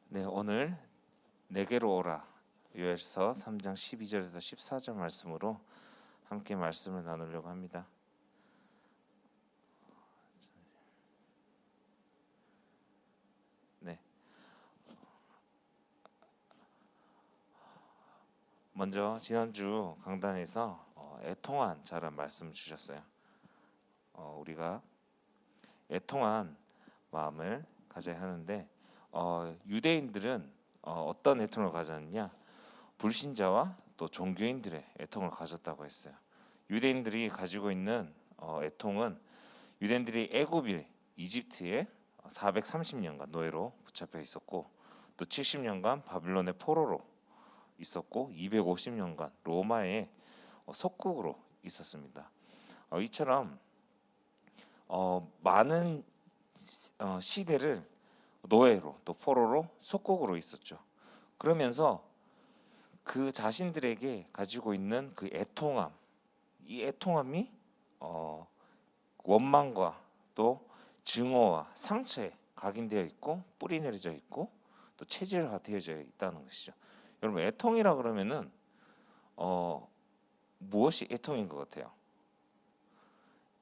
네, 오늘 내게로 오라 요엘서 3장 12절에서 14절 말씀으로 함께 말씀을 나누려고 합니다. 네, 먼저 지난주 강단에서 애통한 자란 말씀 주셨어요. 우리가 애통한 마음을 가져야 하는데 유대인들은 어떤 애통을 가졌느냐? 불신자와 또 종교인들의 애통을 가졌다고 했어요. 유대인들이 가지고 있는 애통은 유대인들이 애굽 이집트에 430년간 노예로 붙잡혀 있었고 또 70년간 바빌론의 포로로 있었고 250년간 로마의 속국으로 있었습니다. 이처럼 많은 시대를 노예로 또 포로로 속국으로 있었죠. 그러면서 그 자신들에게 가지고 있는 그 애통함, 이 애통함이 원망과 또 증오와 상처에 각인되어 있고 뿌리 내려져 있고 또 체질화되어져 있다는 것이죠. 여러분, 애통이라 그러면은 무엇이 애통인 것 같아요?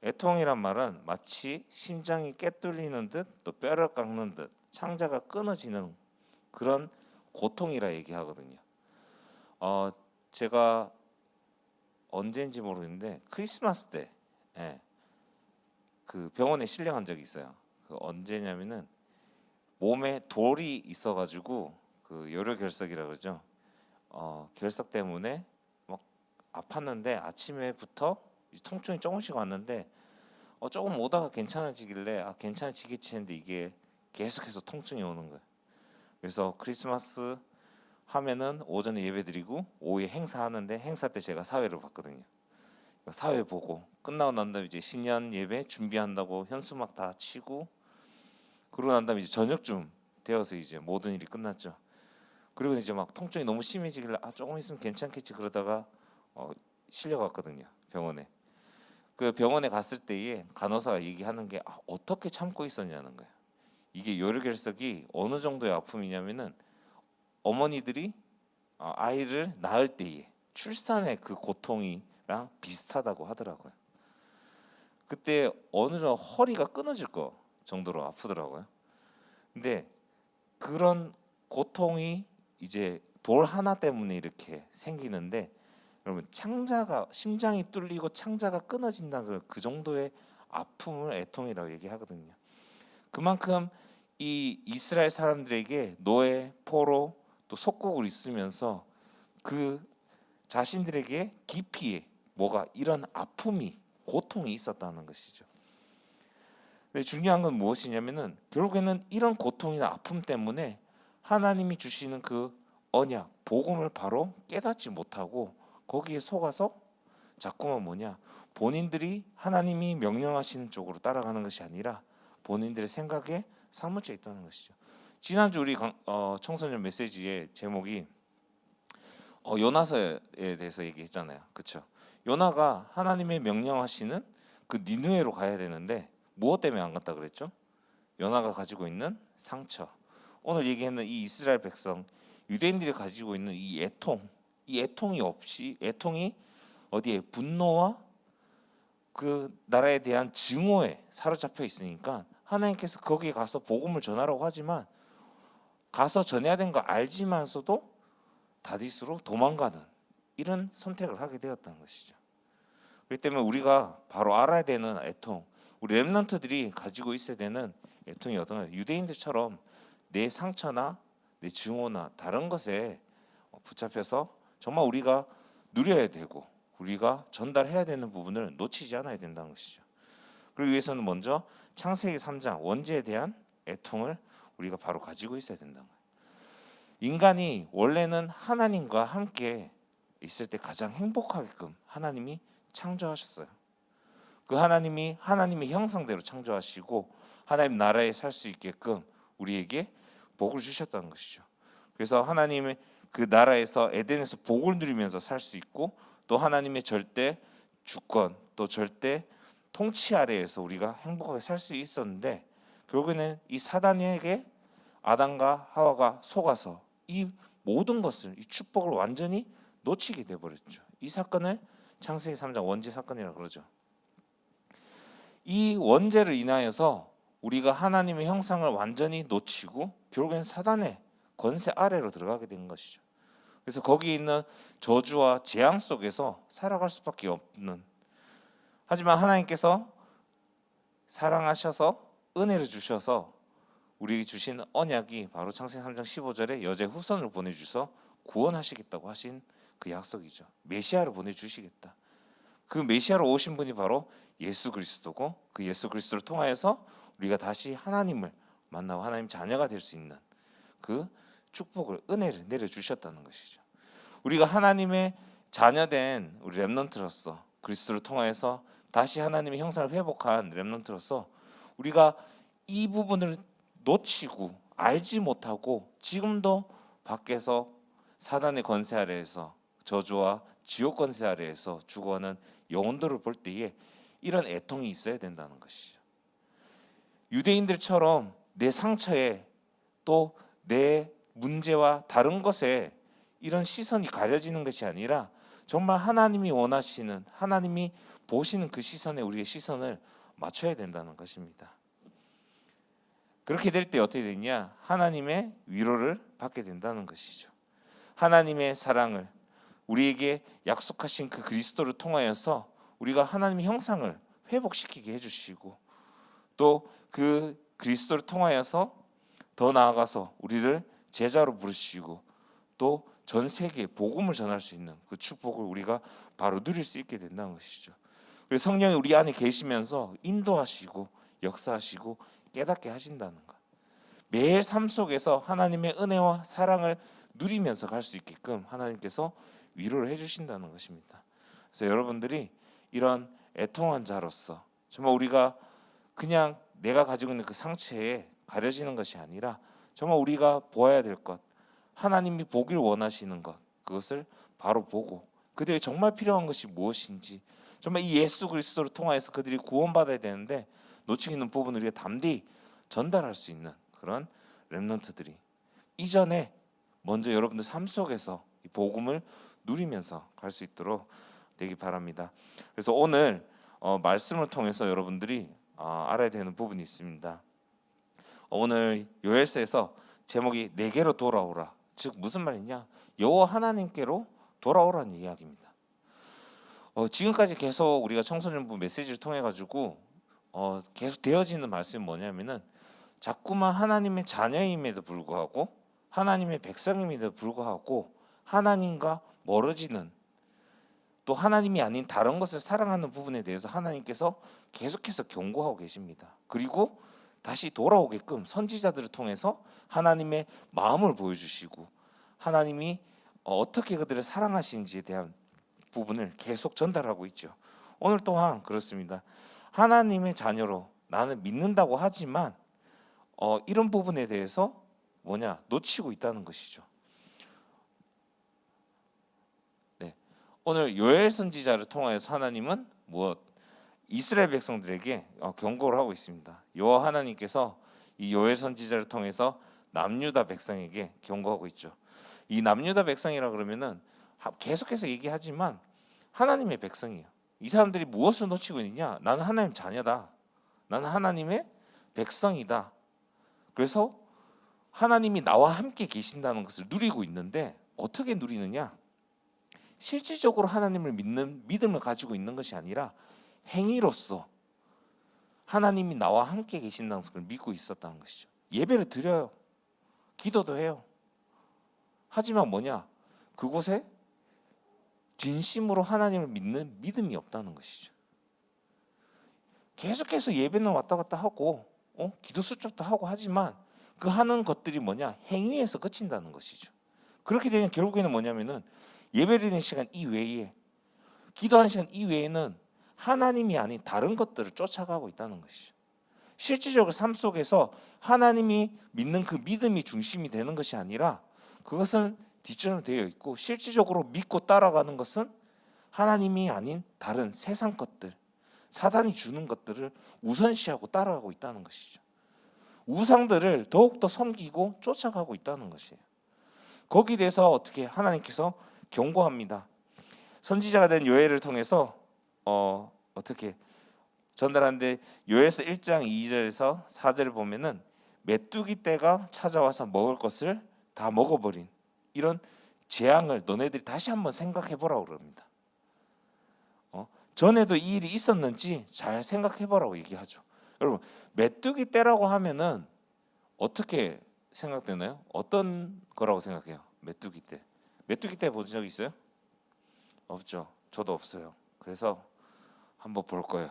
애통이란 말은 마치 심장이 깨뚫리는 듯 또 뼈를 깎는 듯 창자가 끊어지는 그런 고통이라 얘기하거든요. 제가 언제인지 모르겠는데 크리스마스 때 그 병원에 실려간 적이 있어요. 그 언제냐면은 몸에 돌이 있어가지고 그 요로결석이라 그러죠. 결석 때문에 막 아팠는데 아침에부터 통증이 조금씩 왔는데 조금 오다가 괜찮아지길래 괜찮아지겠지 했는데 이게 계속해서 통증이 오는 거예요. 그래서 크리스마스 하면은 오전에 예배드리고 오후에 행사하는데 행사 때 제가 사회를 봤거든요. 사회 보고 끝나고 난 다음에 이제 신년 예배 준비한다고 현수막 다 치고 그러고 난 다음에 이제 저녁쯤 되어서 이제 모든 일이 끝났죠. 그리고 이제 막 통증이 너무 심해지길래 조금 있으면 괜찮겠지 그러다가 실려갔거든요, 병원에. 그 병원에 갔을 때에 간호사가 얘기하는 게 어떻게 참고 있었냐는 거예요. 이게 요로결석이 어느 정도의 아픔이냐면은 어머니들이 아이를 낳을 때에 출산의 그 고통이랑 비슷하다고 하더라고요. 그때 어느 정도 허리가 끊어질 거 정도로 아프더라고요. 근데 그런 고통이 이제 돌 하나 때문에 이렇게 생기는데 여러분, 창자가 심장이 뚫리고 창자가 끊어진다는 그 정도의 아픔을 애통이라고 얘기하거든요. 그만큼 이 이스라엘 사람들에게 노예, 포로 또 속국을 있으면서 그 자신들에게 깊이 뭐가 이런 아픔이 고통이 있었다는 것이죠. 근데 중요한 건 무엇이냐면은 결국에는 이런 고통이나 아픔 때문에 하나님이 주시는 그 언약, 복음을 바로 깨닫지 못하고 거기에 속아서 자꾸만 본인들이 하나님이 명령하시는 쪽으로 따라가는 것이 아니라 본인들의 생각에 사무쳐 있다는 것이죠. 지난주 우리 청소년 메시지의 제목이 요나서에 대해서 얘기했잖아요. 그렇죠? 요나가 하나님의 명령하시는 그 니느웨로 가야 되는데 무엇 때문에 안 갔다 그랬죠? 요나가 가지고 있는 상처. 오늘 얘기했는 이 이스라엘 백성, 유대인들이 가지고 있는 이 애통이 없이 애통이 어디에 분노와 그 나라에 대한 증오에 사로잡혀 있으니까 하나님께서 거기에 가서 복음을 전하라고 하지만 가서 전해야 되는 거 알지만서도 다디스로 도망가는 이런 선택을 하게 되었다는 것이죠. 그렇기 때문에 우리가 바로 알아야 되는 애통, 우리 렘넌트들이 가지고 있어야 되는 애통이 어떤 거예요? 유대인들처럼 내 상처나 내 증오나 다른 것에 붙잡혀서 정말 우리가 누려야 되고 우리가 전달해야 되는 부분을 놓치지 않아야 된다는 것이죠. 그러기 위해서는 먼저 창세기 3장 원죄에 대한 애통을 우리가 바로 가지고 있어야 된다는 거예요. 인간이 원래는 하나님과 함께 있을 때 가장 행복하게끔 하나님이 창조하셨어요. 그 하나님이 하나님의 형상대로 창조하시고 하나님 나라에 살 수 있게끔 우리에게 복을 주셨다는 것이죠. 그래서 하나님의 그 나라에서 에덴에서 복을 누리면서 살 수 있고 또 하나님의 절대 주권 또 절대 통치 아래에서 우리가 행복하게 살 수 있었는데 결국에는 이 사단에게 아담과 하와가 속아서 이 모든 것을, 이 축복을 완전히 놓치게 돼버렸죠. 이 사건을 창세기 3장 원죄 사건이라고 그러죠. 이 원죄를 인하여서 우리가 하나님의 형상을 완전히 놓치고 결국엔 사단의 권세 아래로 들어가게 된 것이죠. 그래서 거기 있는 저주와 재앙 속에서 살아갈 수밖에 없는, 하지만 하나님께서 사랑하셔서 은혜를 주셔서 우리에게 주신 언약이 바로 창세기 3장 15절에 여제 후손을 보내주셔서 구원하시겠다고 하신 그 약속이죠. 메시아를 보내주시겠다. 그 메시아로 오신 분이 바로 예수 그리스도고, 그 예수 그리스도를 통하여서 우리가 다시 하나님을 만나고 하나님 자녀가 될 수 있는 그 축복을, 은혜를 내려주셨다는 것이죠. 우리가 하나님의 자녀된 우리 렘넌트로서 그리스도를 통하여서 다시 하나님의 형상을 회복한 렘넌트로서 우리가 이 부분을 놓치고 알지 못하고 지금도 밖에서 사단의 권세 아래에서 저주와 지옥 권세 아래에서 죽어가는 영혼들을 볼 때에 이런 애통이 있어야 된다는 것이죠. 유대인들처럼 내 상처에 또 내 문제와 다른 것에 이런 시선이 가려지는 것이 아니라 정말 하나님이 원하시는, 하나님이 보시는 그 시선에 우리의 시선을 맞춰야 된다는 것입니다. 그렇게 될 때 어떻게 되냐? 하나님의 위로를 받게 된다는 것이죠. 하나님의 사랑을, 우리에게 약속하신 그 그리스도를 통하여서 우리가 하나님의 형상을 회복시키게 해주시고, 또 그 그리스도를 통하여서 더 나아가서 우리를 제자로 부르시고 또 전 세계에 복음을 전할 수 있는 그 축복을 우리가 바로 누릴 수 있게 된다는 것이죠. 그래서 성령이 우리 안에 계시면서 인도하시고 역사하시고 깨닫게 하신다는 것. 매일 삶 속에서 하나님의 은혜와 사랑을 누리면서 갈 수 있게끔 하나님께서 위로를 해주신다는 것입니다. 그래서 여러분들이 이런 애통한 자로서 정말 우리가 그냥 내가 가지고 있는 그 상처에 가려지는 것이 아니라 정말 우리가 보아야 될 것, 하나님이 보길 원하시는 것, 그것을 바로 보고 그들이 정말 필요한 것이 무엇인지, 정말 이 예수 그리스도를 통하여서 그들이 구원받아야 되는데 놓치고 있는 부분을 우리가 담대히 전달할 수 있는 그런 렘넌트들이 이전에 먼저 여러분들 삶 속에서 이 복음을 누리면서 갈 수 있도록 되기 바랍니다. 그래서 오늘 말씀을 통해서 여러분들이 알아야 되는 부분이 있습니다. 오늘 요엘서에서 제목이 내게로 돌아오라, 즉 무슨 말이냐? 여호와 하나님께로 돌아오라는 이야기입니다. 지금까지 계속 우리가 청소년부 메시지를 통해 가지고 계속 되어지는 말씀이 뭐냐면은 자꾸만 하나님의 자녀임에도 불구하고 하나님의 백성임에도 불구하고 하나님과 멀어지는, 또 하나님이 아닌 다른 것을 사랑하는 부분에 대해서 하나님께서 계속해서 경고하고 계십니다. 그리고 다시 돌아오게끔 선지자들을 통해서 하나님의 마음을 보여주시고 하나님이 어떻게 그들을 사랑하시는지에 대한 부분을 계속 전달하고 있죠. 오늘 또한 그렇습니다. 하나님의 자녀로 나는 믿는다고 하지만 이런 부분에 대해서 놓치고 있다는 것이죠. 네, 오늘 요엘 선지자를 통하여서 하나님은 이스라엘 백성들에게 경고를 하고 있습니다. 여호와 하나님께서 이 요엘 선지자를 통해서 남유다 백성에게 경고하고 있죠. 이 남유다 백성이라 그러면은 계속해서 얘기하지만 하나님의 백성이에요. 이 사람들이 무엇을 놓치고 있느냐? 나는 하나님 자녀다. 나는 하나님의 백성이다. 그래서 하나님이 나와 함께 계신다는 것을 누리고 있는데 어떻게 누리느냐? 실질적으로 하나님을 믿는 믿음을 가지고 있는 것이 아니라 행위로서 하나님이 나와 함께 계신다는 것을 믿고 있었다는 것이죠. 예배를 드려요. 기도도 해요. 하지만 그곳에 진심으로 하나님을 믿는 믿음이 없다는 것이죠. 계속해서 예배는 왔다 갔다 하고 기도 수첩도 하고 하지만 그 하는 것들이 행위에서 그친다는 것이죠. 그렇게 되면 결국에는 뭐냐면은 예배드리는 시간 이외에, 기도하는 시간 이외에는 하나님이 아닌 다른 것들을 쫓아가고 있다는 것이죠. 실질적으로 삶 속에서 하나님이 믿는 그 믿음이 중심이 되는 것이 아니라 그것은 뒷전으로 되어 있고, 실질적으로 믿고 따라가는 것은 하나님이 아닌 다른 세상 것들, 사단이 주는 것들을 우선시하고 따라가고 있다는 것이죠. 우상들을 더욱더 섬기고 쫓아가고 있다는 것이에요. 거기에 대해서 어떻게 하나님께서 경고합니다. 선지자가 된 요엘을 통해서 어떻게 전달하는데, 요엘서 1장 2절에서 4절을 보면은 메뚜기 떼가 찾아와서 먹을 것을 다 먹어버린 이런 재앙을 너네들이 다시 한번 생각해 보라고 그럽니다. 전에도 이 일이 있었는지 잘 생각해 보라고 얘기하죠. 여러분, 메뚜기 떼라고 하면은 어떻게 생각되나요? 어떤 거라고 생각해요? 메뚜기 떼. 메뚜기 떼 본 적 있어요? 없죠. 저도 없어요. 그래서 한번 볼 거예요.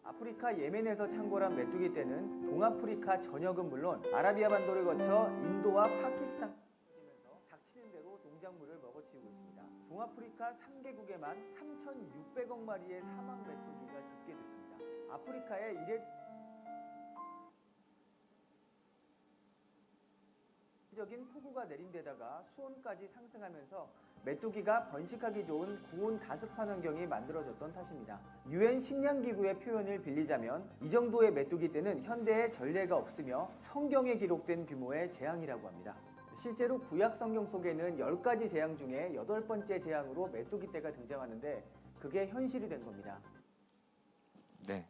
아프리카 예멘에서 창궐한 메뚜기 떼는 동아프리카 전역은 물론 아라비아 반도를 거쳐 인도와 파키스탄 닥치는 대로 농작물을 먹어치우고 있습니다. 동아프리카 3개국에만 3,600억 마리의 사막 메뚜기가 집계됐습니다. 아프리카의 이례적인 폭우가 내린 데다가 수온까지 상승하면서 메뚜기가 번식하기 좋은 고온 다습한 환경이 만들어졌던 탓입니다. UN 식량기구의 표현을 빌리자면 이 정도의 메뚜기 떼는 현대에 전례가 없으며 성경에 기록된 규모의 재앙이라고 합니다. 실제로 구약 성경 속에는 10가지 재앙 중에 8번째 재앙으로 메뚜기 떼가 등장하는데 그게 현실이 된 겁니다. 네.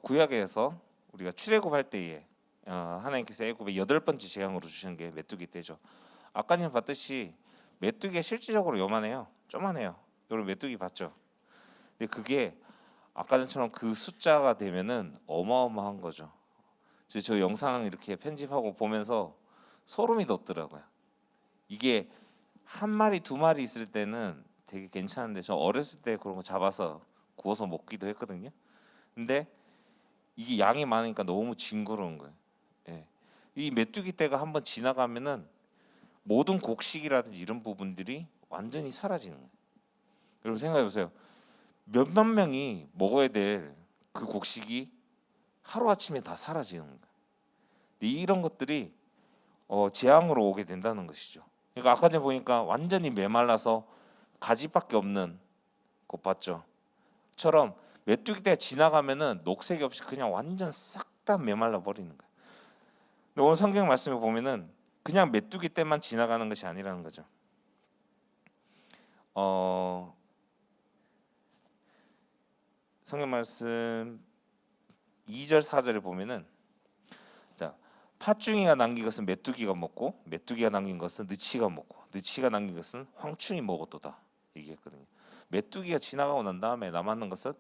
구약에서 우리가 출애굽할 때에 하나님께서 애굽의 8번째 재앙으로 주신 게 메뚜기 떼죠. 아까님 봤듯이 메뚜기가 실질적으로 요만해요. 조만해요. 여러분 메뚜기 봤죠? 근데 그게 아까 전처럼 그 숫자가 되면은 어마어마한 거죠. 저 영상 이렇게 편집하고 보면서 소름이 돋더라고요. 이게 한 마리 두 마리 있을 때는 되게 괜찮은데, 저 어렸을 때 그런 거 잡아서 구워서 먹기도 했거든요. 근데 이게 양이 많으니까 너무 징그러운 거예요. 예. 이 메뚜기 떼가 한번 지나가면은 모든 곡식이라든지 이런 부분들이 완전히 사라지는 거예요. 여러분 생각해 보세요. 몇만 명이 먹어야 될 그 곡식이 하루 아침에 다 사라지는 거예요. 이런 것들이 재앙으로 오게 된다는 것이죠. 그러니까 아까 전에 보니까 완전히 메말라서 가지밖에 없는 것 봤죠. 처럼 메뚜기 떼가 지나가면은 녹색이 없이 그냥 완전 싹 다 메말라 버리는 거예요. 근데 오늘 성경 말씀에 보면은 그냥 메뚜기 떼만 지나가는 것이 아니라는 거죠. 성경 말씀 2절 4절에 보면은, 자, 팥중이가 남긴 것은 메뚜기가 먹고 메뚜기가 남긴 것은 느치가 먹고 느치가 남긴 것은 황충이 먹었도다 얘기했거든요. 메뚜기가 지나가고 난 다음에 남았는 것은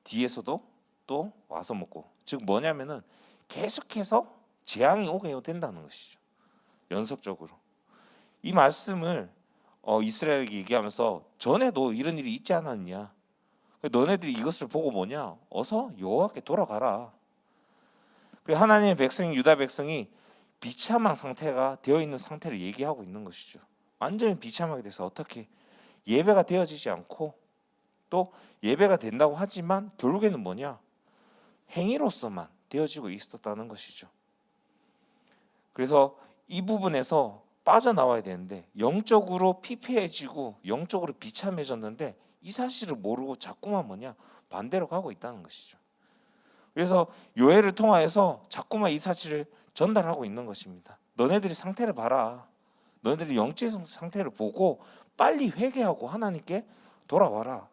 뒤에서도 또 와서 먹고, 즉 뭐냐면은 계속해서 재앙이 오게 된다는 것이죠. 연속적으로. 이 말씀을 이스라엘에게 얘기하면서 전에도 이런 일이 있지 않았냐, 너네들이 이것을 보고 뭐냐, 어서 여호와께 돌아가라. 그리고 하나님의 백성 유다 백성이 비참한 상태가 되어 있는 상태를 얘기하고 있는 것이죠. 완전히 비참하게 돼서 어떻게 예배가 되어지지 않고, 또 예배가 된다고 하지만 결국에는 뭐냐, 행위로서만 되어지고 있었다는 것이죠. 그래서 이 부분에서 빠져나와야 되는데, 영적으로 피폐해지고 영적으로 비참해졌는데 이 사실을 모르고 자꾸만 뭐냐, 반대로 가고 있다는 것이죠. 그래서 요엘을 통하여서 자꾸만 이 사실을 전달하고 있는 것입니다. 너네들이 상태를 봐라. 너네들이 영적 상태를 보고 빨리 회개하고 하나님께 돌아와라.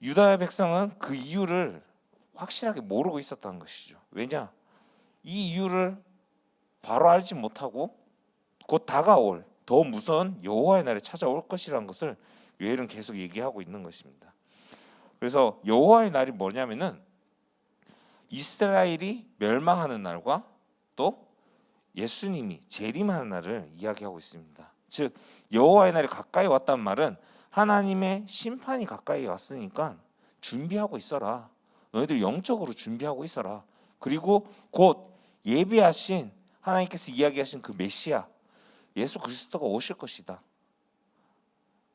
유다의 백성은 그 이유를 확실하게 모르고 있었다는 것이죠. 왜냐? 이 이유를 바로 알지 못하고 곧 다가올 더 무서운 여호와의 날이 찾아올 것이라는 것을 요엘은 계속 얘기하고 있는 것입니다. 그래서 여호와의 날이 뭐냐면은 이스라엘이 멸망하는 날과 또 예수님이 재림하는 날을 이야기하고 있습니다. 즉 여호와의 날이 가까이 왔단 말은 하나님의 심판이 가까이 왔으니까 준비하고 있어라. 너희들 영적으로 준비하고 있어라. 그리고 곧 예비하신 하나님께서 이야기하신 그 메시아 예수 그리스도가 오실 것이다.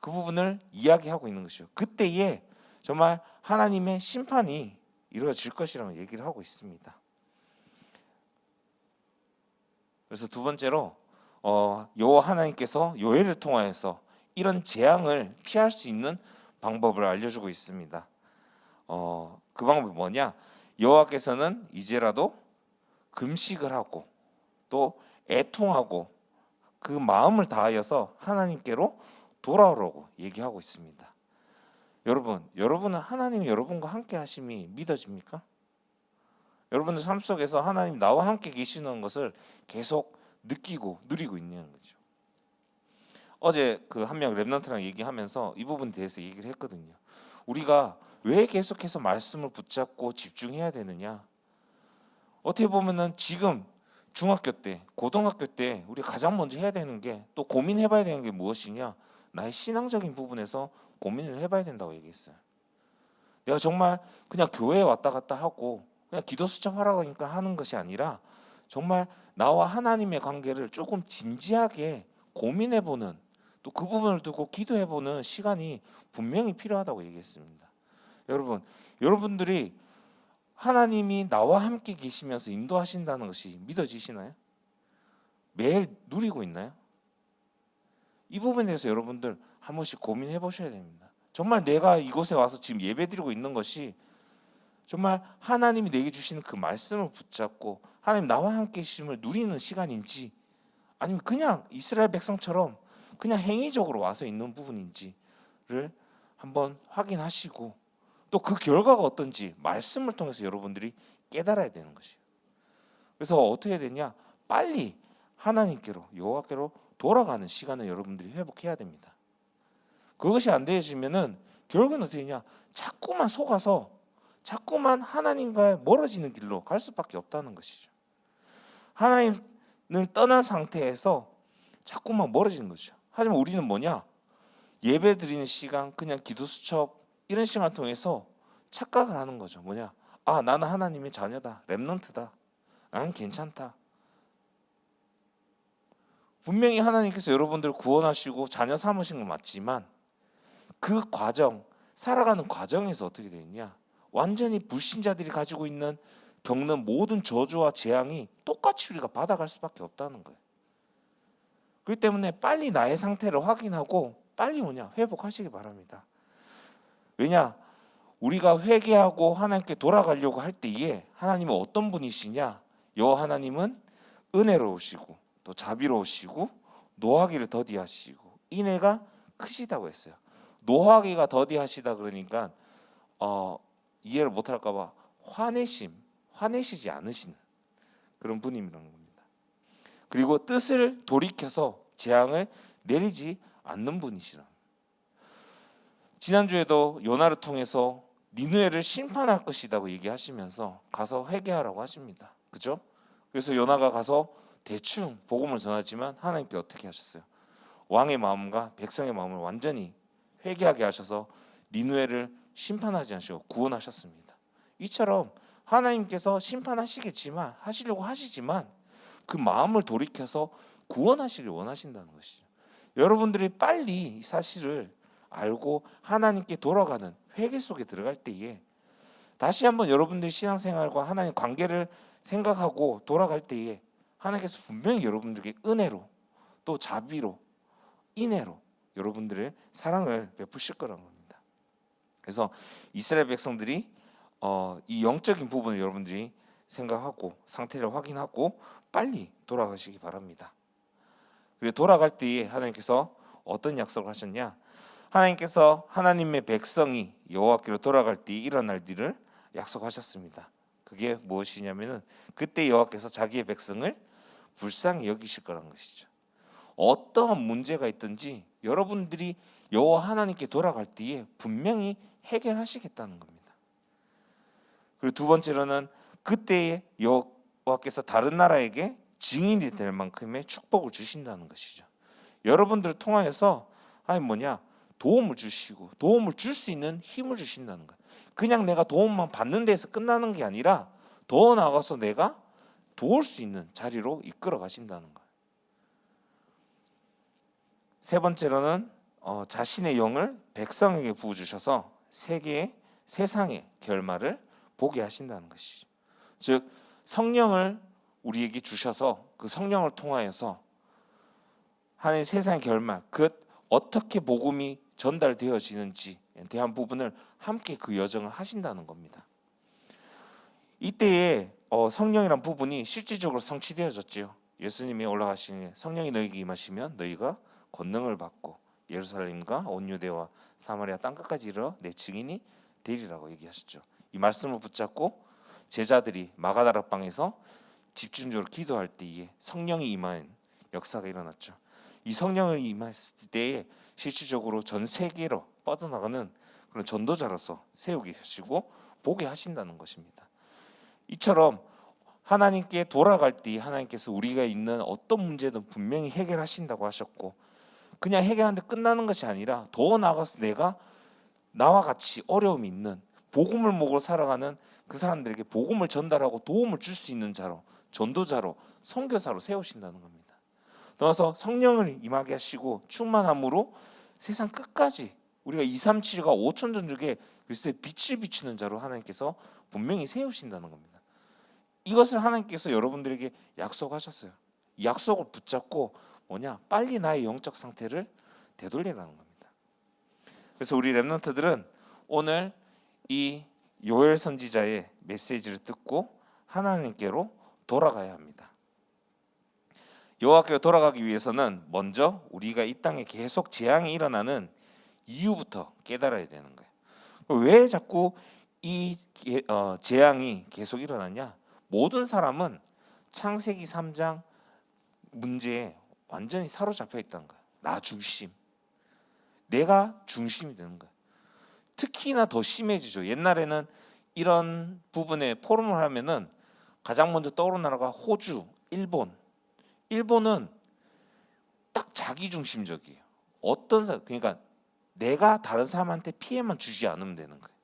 그 부분을 이야기하고 있는 것이죠. 그때에 정말 하나님의 심판이 이루어질 것이라고 얘기를 하고 있습니다. 그래서 두 번째로 여호와 하나님께서 요엘을 통하여서 이런 재앙을 피할 수 있는 방법을 알려주고 있습니다. 그 방법이 뭐냐? 여호와께서는 이제라도 금식을 하고 또 애통하고 그 마음을 다하여서 하나님께로 돌아오라고 얘기하고 있습니다. 여러분은 하나님이 여러분과 함께 하심이 믿어집니까? 여러분들 삶 속에서 하나님 나와 함께 계시는 것을 계속 느끼고 누리고 있는 거죠. 어제 그 한 명 랩런트랑 얘기하면서 이 부분에 대해서 얘기를 했거든요. 우리가 왜 계속해서 말씀을 붙잡고 집중해야 되느냐? 어떻게 보면은 지금 중학교 때, 고등학교 때 우리 가장 먼저 해야 되는 게 또 고민해봐야 되는 게 무엇이냐? 나의 신앙적인 부분에서 고민을 해봐야 된다고 얘기했어요. 내가 정말 그냥 교회에 왔다 갔다 하고 그냥 기도 수첩하라고 하니까 하는 것이 아니라 정말 나와 하나님의 관계를 조금 진지하게 고민해보는, 또 그 부분을 두고 기도해보는 시간이 분명히 필요하다고 얘기했습니다. 여러분들이 하나님이 나와 함께 계시면서 인도하신다는 것이 믿어지시나요? 매일 누리고 있나요? 이 부분에 대해서 여러분들 한 번씩 고민해 보셔야 됩니다. 정말 내가 이곳에 와서 지금 예배드리고 있는 것이 정말 하나님이 내게 주시는 그 말씀을 붙잡고 하나님 나와 함께 계심을 누리는 시간인지, 아니면 그냥 이스라엘 백성처럼 그냥 행위적으로 와서 있는 부분인지를 한번 확인하시고 또 그 결과가 어떤지 말씀을 통해서 여러분들이 깨달아야 되는 것이에요. 그래서 어떻게 해야 되냐? 빨리 하나님께로, 여호와께로 돌아가는 시간을 여러분들이 회복해야 됩니다. 그것이 안 되어지면은 결국은 어떻게 되냐? 자꾸만 속아서 자꾸만 하나님과 멀어지는 길로 갈 수밖에 없다는 것이죠. 하나님을 떠난 상태에서 자꾸만 멀어지는 거죠. 하지만 우리는 뭐냐? 예배 드리는 시간, 그냥 기도 수첩 이런 시간을 통해서 착각을 하는 거죠. 뭐냐? 아, 나는 하나님의 자녀다, 렘넌트다, 나는 괜찮다. 분명히 하나님께서 여러분들을 구원하시고 자녀 삼으신 건 맞지만 그 과정, 살아가는 과정에서 어떻게 되느냐? 완전히 불신자들이 가지고 있는 겪는 모든 저주와 재앙이 똑같이 우리가 받아갈 수밖에 없다는 거예요. 그렇기 때문에 빨리 나의 상태를 확인하고 빨리 회복하시기 바랍니다. 왜냐? 우리가 회개하고 하나님께 돌아가려고 할 때에 하나님은 어떤 분이시냐? 여호와 하나님은 은혜로우시고 또 자비로우시고 노하기를 더디하시고 인애가 크시다고 했어요. 노하기가 더디하시다 그러니까 이해를 못할까 봐 화내시지 않으시는 그런 분이라는 겁니다. 그리고 뜻을 돌이켜서 재앙을 내리지 않는 분이시라. 지난주에도 요나를 통해서 니느웨를 심판할 것이라고 얘기하시면서 가서 회개하라고 하십니다. 그죠? 그래서 요나가 가서 대충 복음을 전하지만 하나님께 어떻게 하셨어요? 왕의 마음과 백성의 마음을 완전히 회개하게 하셔서 니느웨를 심판하지 않으시고 구원하셨습니다. 이처럼 하나님께서 심판하시겠지만 하시려고 하시지만 그 마음을 돌이켜서 구원하시길 원하신다는 것이죠. 여러분들이 빨리 이 사실을 알고 하나님께 돌아가는 회개 속에 들어갈 때에 다시 한번 여러분들의 신앙생활과 하나님 관계를 생각하고 돌아갈 때에 하나님께서 분명히 여러분들에게 은혜로 또 자비로 인애로 여러분들의 사랑을 베푸실 거라는 겁니다. 그래서 이스라엘 백성들이 이 영적인 부분을 여러분들이 생각하고 상태를 확인하고 빨리 돌아가시기 바랍니다. 그리고 돌아갈 때에 하나님께서 어떤 약속을 하셨냐? 하나님께서 하나님의 백성이 여호와께로 돌아갈 때 일어날 일을 약속하셨습니다. 그게 무엇이냐면은 그때 여호와께서 자기의 백성을 불쌍히 여기실 거란 것이죠. 어떠한 문제가 있든지 여러분들이 여호와 하나님께 돌아갈 때에 분명히 해결하시겠다는 겁니다. 그리고 두 번째로는 그때에 여호와께서 다른 나라에게 증인이 될 만큼의 축복을 주신다는 것이죠. 여러분들을 통하여서 도움을 주시고 도움을 줄 수 있는 힘을 주신다는 거예요. 그냥 내가 도움만 받는 데서 끝나는 게 아니라 더 나아가서 내가 도울 수 있는 자리로 이끌어 가신다는 거예요. 세 번째로는 자신의 영을 백성에게 부어주셔서 세상의 결말을 보게 하신다는 것이죠. 즉 성령을 우리에게 주셔서 그 성령을 통하여서 하나님 세상의 결말, 그 어떻게 복음이 전달되어지는지에 대한 부분을 함께 그 여정을 하신다는 겁니다. 이때에 성령이란 부분이 실질적으로 성취되어졌지요. 예수님이 올라가시니 성령이 너희에게 임하시면 너희가 권능을 받고 예루살렘과 온 유대와 사마리아 땅끝까지 이르러 내 증인이 되리라고 얘기하셨죠. 이 말씀을 붙잡고 제자들이 마가다락방에서 집중적으로 기도할 때에 성령이 임한 역사가 일어났죠. 이 성령을 임했을 때에 실질적으로 전 세계로 뻗어나가는 그런 전도자로서 세우게 하시고 보게 하신다는 것입니다. 이처럼 하나님께 돌아갈 때 하나님께서 우리가 있는 어떤 문제든 분명히 해결하신다고 하셨고, 그냥 해결하는데 끝나는 것이 아니라 더 나아가서 내가 나와 같이 어려움이 있는 복음을 먹으러 살아가는 그 사람들에게 복음을 전달하고 도움을 줄 수 있는 자로, 전도자로, 선교사로 세우신다는 겁니다. 나와서 성령을 임하게 하시고 충만함으로 세상 끝까지 우리가 237과 5천 전족에 그리스도의 빛을 비추는 자로 하나님께서 분명히 세우신다는 겁니다. 이것을 하나님께서 여러분들에게 약속하셨어요. 이 약속을 붙잡고 빨리 나의 영적 상태를 되돌리라는 겁니다. 그래서 우리 렘넌트들은 오늘 이 요엘 선지자의 메시지를 듣고 하나님께로 돌아가야 합니다. 여호와께로 돌아가기 위해서는 먼저 우리가 이 땅에 계속 재앙이 일어나는 이유부터 깨달아야 되는 거예요. 왜 자꾸 이 재앙이 계속 일어나냐? 모든 사람은 창세기 3장 문제에 완전히 사로잡혀 있다는 거예요. 나 중심, 내가 중심이 되는 거예요. 특히나 더 심해지죠. 옛날에는 이런 부분에 포럼을 하면은 가장 먼저 떠오르는 나라가 호주, 일본. 일본은 딱 자기 중심적이에요. 그러니까 내가 다른 사람한테 피해만 주지 않으면 되는 거예요.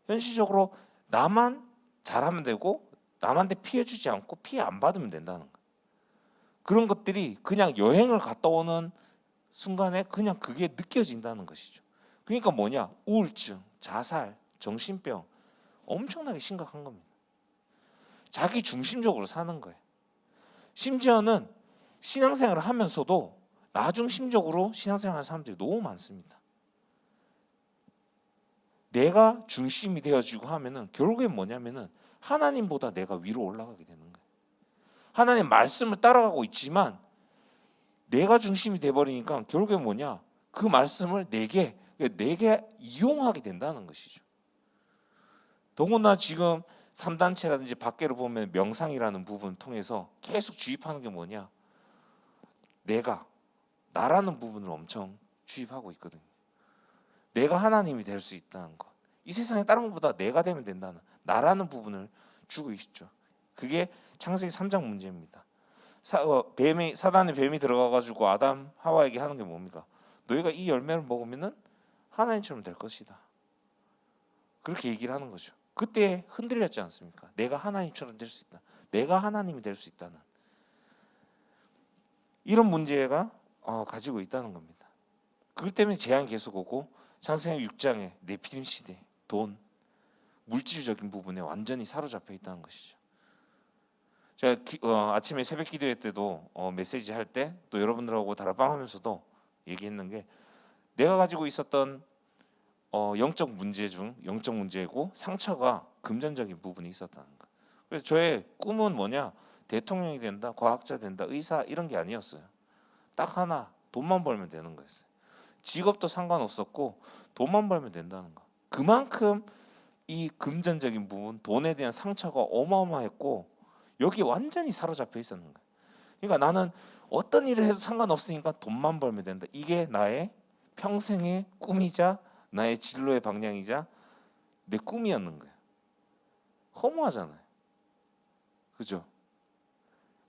현실적으로 나만 잘하면 되고 남한테 피해 주지 않고 피해 안 받으면 된다는 거예요. 그런 것들이 그냥 여행을 갔다 오는 순간에 그냥 그게 느껴진다는 것이죠. 그러니까 우울증, 자살, 정신병 엄청나게 심각한 겁니다. 자기 중심적으로 사는 거예요. 심지어는 신앙생활을 하면서도 나 중심적으로 신앙생활하는 사람들이 너무 많습니다. 내가 중심이 되어지고 하면은 결국엔 하나님보다 내가 위로 올라가게 되는 거예요. 하나님 말씀을 따라가고 있지만 내가 중심이 돼버리니까 결국엔 그 말씀을 내게 이용하게 된다는 것이죠. 더구나 지금 3단체라든지 밖에를 보면 명상이라는 부분을 통해서 계속 주입하는 게 나라는 부분을 엄청 주입하고 있거든요. 내가 하나님이 될 수 있다는 것, 이 세상에 다른 것보다 내가 되면 된다는 나라는 부분을 주고 있죠. 그게 창세기 3장 문제입니다. 사단의 뱀이 들어가가지고 아담 하와에게 하는 게 뭡니까? 너희가 이 열매를 먹으면은 하나님처럼 될 것이다. 그렇게 얘기를 하는 거죠. 그때 흔들렸지 않습니까? 내가 하나님처럼 될 수 있다. 내가 하나님이 될 수 있다는 이런 문제가 가지고 있다는 겁니다. 그렇기 때문에 재앙이 계속 오고 창세기 6장에 네피림 시대, 돈, 물질적인 부분에 완전히 사로잡혀 있다는 것이죠. 제가 아침에 새벽 기도회 때도 메시지 할 때 또 여러분들하고 다락방 하면서도 얘기했는 게 내가 가지고 있었던 영적 문제고 상처가 금전적인 부분이 있었다는 거. 그래서 저의 꿈은 대통령이 된다, 과학자 된다, 의사 이런 게 아니었어요. 딱 하나, 돈만 벌면 되는 거였어요. 직업도 상관없었고 돈만 벌면 된다는 거. 그만큼 이 금전적인 부분, 돈에 대한 상처가 어마어마했고 여기 완전히 사로잡혀 있었는 거예요. 그러니까 나는 어떤 일을 해도 상관없으니까 돈만 벌면 된다. 이게 나의 평생의 꿈이자 나의 진로의 방향이자 내 꿈이었는 거예요. 허무하잖아요. 그죠?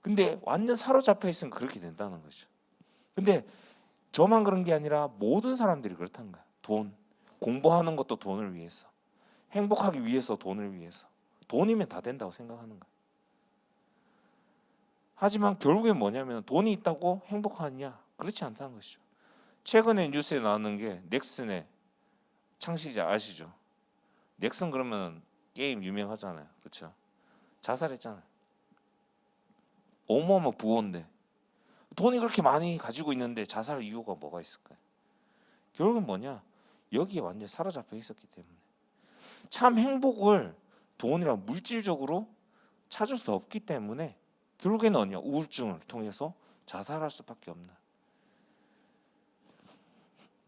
근데 완전 사로잡혀 있으면 그렇게 된다는 거죠. 근데 저만 그런 게 아니라 모든 사람들이 그렇다는 거예요. 돈, 공부하는 것도 돈을 위해서, 행복하기 위해서, 돈을 위해서. 돈이면 다 된다고 생각하는 거예요. 하지만 결국엔 돈이 있다고 행복하냐? 그렇지 않다는 것이죠. 최근에 뉴스에 나오는 게 넥슨의 창시자 아시죠? 넥슨 그러면 게임 유명하잖아요. 그렇죠? 자살했잖아요. 어마어마 부호인데 돈이 그렇게 많이 가지고 있는데 자살할 이유가 뭐가 있을까요? 결국은 뭐냐? 여기에 완전히 사로잡혀 있었기 때문에. 참 행복을 돈이랑 물질적으로 찾을 수 없기 때문에 결국에는 뭐냐? 우울증을 통해서 자살할 수밖에 없는.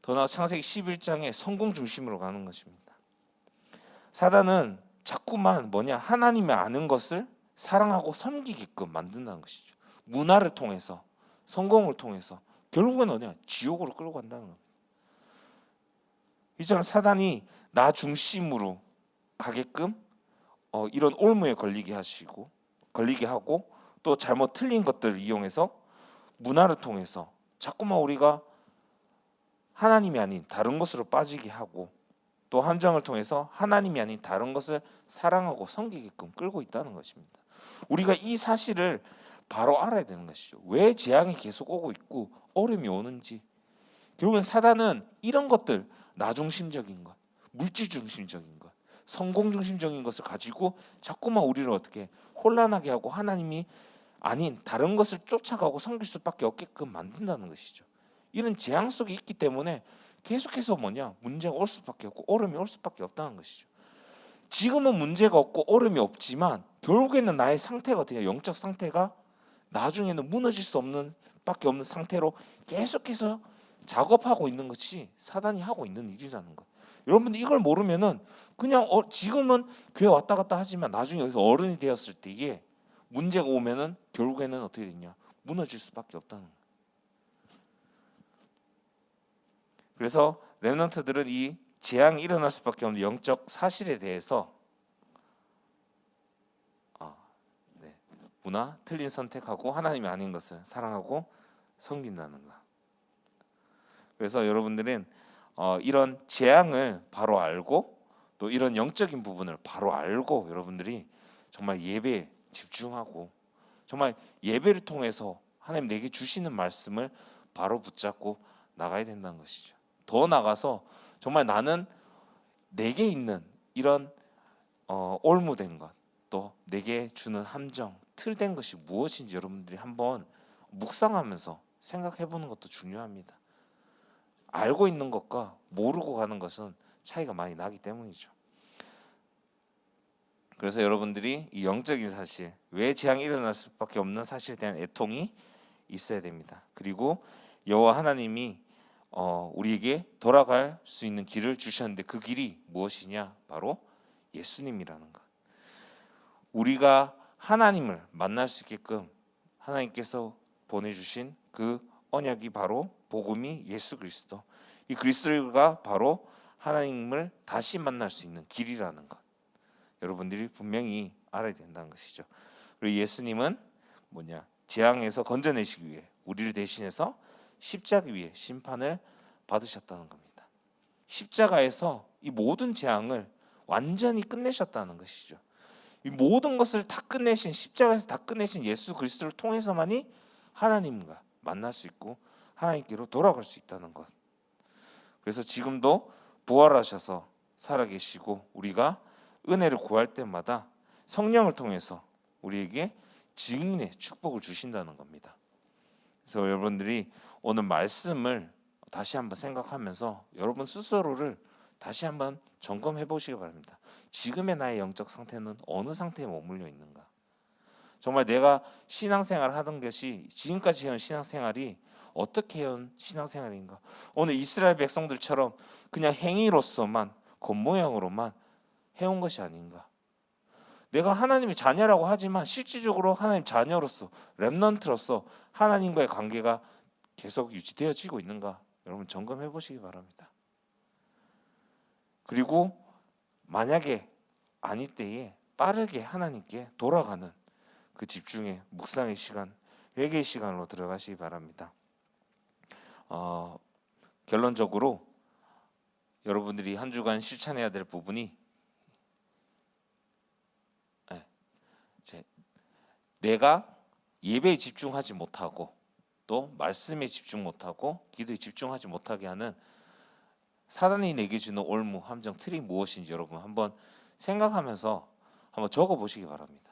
더 나아 창세기 11장의 성공 중심으로 가는 것입니다. 사단은 자꾸만 뭐냐? 하나님의 아는 것을 사랑하고 섬기게끔 만든다는 것이죠. 문화를 통해서, 성공을 통해서 결국은 뭐냐? 지옥으로 끌고 간다는 겁니다. 이처럼 사단이 나 중심으로 가게끔 이런 올무에 걸리게 하고 또 잘못 틀린 것들을 이용해서 문화를 통해서 자꾸만 우리가 하나님이 아닌 다른 것으로 빠지게 하고 또 함정을 통해서 하나님이 아닌 다른 것을 사랑하고 섬기게끔 끌고 있다는 것입니다. 우리가 이 사실을 바로 알아야 되는 것이죠. 왜 재앙이 계속 오고 있고 어려움이 오는지. 결국은 사단은 이런 것들, 나 중심적인 것, 물질 중심적인 것, 성공 중심적인 것을 가지고 자꾸만 우리를 어떻게 혼란하게 하고 하나님이 아닌 다른 것을 쫓아가고 섬길 수밖에 없게끔 만든다는 것이죠. 이런 재앙 속에 있기 때문에 계속해서 뭐냐? 문제가 올 수밖에 없고 어려움이 올 수밖에 없다는 것이죠. 지금은 문제가 없고 어려움이 없지만 결국에는 나의 상태가 어떻게 영적 상태가 나중에는 무너질 수 없는 밖에 없는 상태로 계속해서 작업하고 있는 것이 사단이 하고 있는 일이라는 것. 여러분들 이걸 모르면은 그냥 지금은 교회 왔다 갔다 하지만 나중에 여기서 어른이 되었을 때 이게 문제가 오면은 결국에는 어떻게 되냐? 무너질 수밖에 없다는 것. 그래서 렘넌트들은 이 재앙이 일어날 수밖에 없는 영적 사실에 대해서 문화, 틀린 선택하고 하나님이 아닌 것을 사랑하고 섬긴다는 것. 그래서 여러분들은 이런 재앙을 바로 알고 또 이런 영적인 부분을 바로 알고 여러분들이 정말 예배에 집중하고 정말 예배를 통해서 하나님 내게 주시는 말씀을 바로 붙잡고 나가야 된다는 것이죠. 더 나가서 정말 나는 내게 있는 이런 올무된 것, 또 내게 주는 함정, 틀된 것이 무엇인지 여러분들이 한번 묵상하면서 생각해 보는 것도 중요합니다. 알고 있는 것과 모르고 가는 것은 차이가 많이 나기 때문이죠. 그래서 여러분들이 이 영적인 사실, 왜 재앙이 일어날 수밖에 없는 사실에 대한 애통이 있어야 됩니다. 그리고 여호와 하나님이 우리에게 돌아갈 수 있는 길을 주셨는데 그 길이 무엇이냐? 바로 예수님이라는 것. 우리가 하나님을 만날 수 있게끔 하나님께서 보내주신 그 언약이 바로 복음이 예수 그리스도. 이 그리스도가 바로 하나님을 다시 만날 수 있는 길이라는 것. 여러분들이 분명히 알아야 된다는 것이죠. 그리고 예수님은 뭐냐? 재앙에서 건져내시기 위해 우리를 대신해서 십자가 위에 심판을 받으셨다는 겁니다. 십자가에서 이 모든 재앙을 완전히 끝내셨다는 것이죠. 이 모든 것을 다 끝내신 십자가에서 다 끝내신 예수 그리스도를 통해서만이 하나님과 만날 수 있고 하나님께로 돌아갈 수 있다는 것. 그래서 지금도 부활하셔서 살아계시고 우리가 은혜를 구할 때마다 성령을 통해서 우리에게 증인의 축복을 주신다는 겁니다. 그래서 여러분들이 오늘 말씀을 다시 한번 생각하면서 여러분 스스로를 다시 한번 점검해 보시기 바랍니다. 지금의 나의 영적 상태는 어느 상태에 머물러 있는가? 정말 내가 신앙생활을 하던 것이 지금까지 해온 신앙생활이 어떻게 해온 신앙생활인가? 오늘 이스라엘 백성들처럼 그냥 행위로서만 겉모양으로만 해온 것이 아닌가? 내가 하나님의 자녀라고 하지만 실질적으로 하나님 자녀로서 렘넌트로서 하나님과의 관계가 계속 유지되어지고 있는가? 여러분 점검해 보시기 바랍니다. 그리고 만약에 아닐 때에 빠르게 하나님께 돌아가는 그 집중의 묵상의 시간, 회개의 시간으로 들어가시기 바랍니다. 결론적으로 여러분들이 한 주간 실천해야 될 부분이 내가 예배에 집중하지 못하고 또 말씀에 집중 못하고 기도에 집중하지 못하게 하는 사단이 내게 주는 올무, 함정, 틀이 무엇인지 여러분 한번 생각하면서 한번 적어보시기 바랍니다.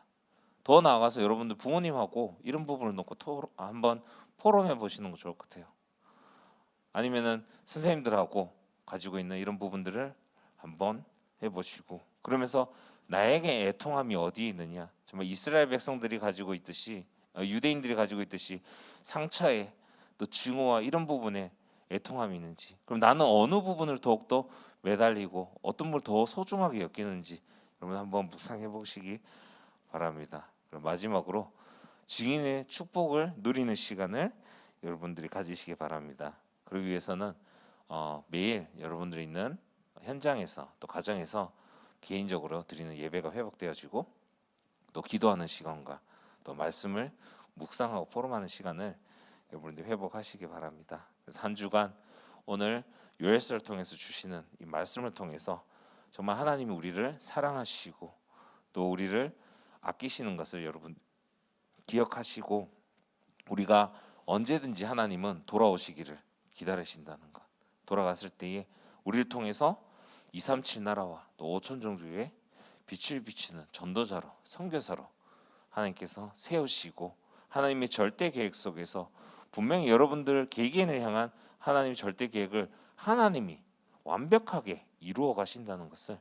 더 나아가서 여러분들 부모님하고 이런 부분을 놓고 한번 포럼해 보시는 거 좋을 것 같아요. 아니면은 선생님들하고 가지고 있는 이런 부분들을 한번 해보시고, 그러면서 나에게 애통함이 어디에 있느냐, 정말 이스라엘 백성들이 가지고 있듯이 유대인들이 가지고 있듯이 상처에 또 증오와 이런 부분에 애통함이 있는지, 그럼 나는 어느 부분을 더욱더 매달리고 어떤 걸 더 소중하게 여기는지 여러분 한번 묵상해 보시기 바랍니다. 그럼 마지막으로 증인의 축복을 누리는 시간을 여러분들이 가지시기 바랍니다. 그러기 위해서는 매일 여러분들이 있는 현장에서 또 가정에서 개인적으로 드리는 예배가 회복되어지고, 또 기도하는 시간과 또 말씀을 묵상하고 포럼하는 시간을 여러분들이 회복하시기 바랍니다. 그래서 한 주간 오늘 요엘서를 통해서 주시는 이 말씀을 통해서 정말 하나님이 우리를 사랑하시고 또 우리를 아끼시는 것을 여러분 기억하시고, 우리가 언제든지 하나님은 돌아오시기를 기다리신다는 것, 돌아갔을 때에 우리를 통해서 237 나라와 또 5천 종족의 빛을 비추는 전도자로, 선교사로 하나님께서 세우시고, 하나님의 절대 계획 속에서 분명히 여러분들 개개인을 향한 하나님의 절대 계획을 하나님이 완벽하게 이루어 가신다는 것을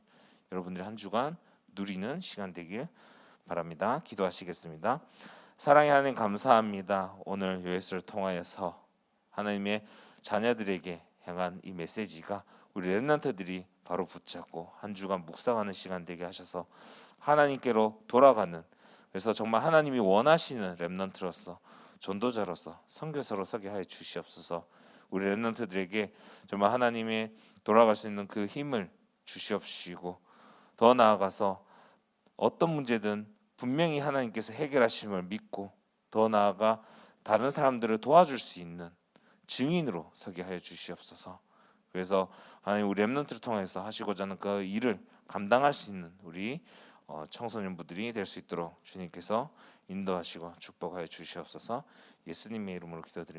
여러분들이 한 주간 누리는 시간 되길 바랍니다. 기도하시겠습니다. 사랑의 하나님, 감사합니다. 오늘 요엘서를 통하여서 하나님의 자녀들에게 향한 이 메시지가 우리 렘넌트들이 바로 붙잡고 한 주간 묵상하는 시간 되게 하셔서 하나님께로 돌아가는, 그래서 정말 하나님이 원하시는 렘넌트로서, 전도자로서, 선교사로 서게 하여 주시옵소서. 우리 렘넌트들에게 정말 하나님의 돌아갈 수 있는 그 힘을 주시옵시고, 더 나아가서 어떤 문제든 분명히 하나님께서 해결하심을 믿고, 더 나아가 다른 사람들을 도와줄 수 있는 증인으로 서게 하여 주시옵소서. 그래서 하나님, 우리 렘넌트를 통해서 하시고자 하는 그 일을 감당할 수 있는 우리 청소년부들이 될 수 있도록 주님께서 인도하시고 축복하여 주시옵소서. 예수님의 이름으로 기도드립니다.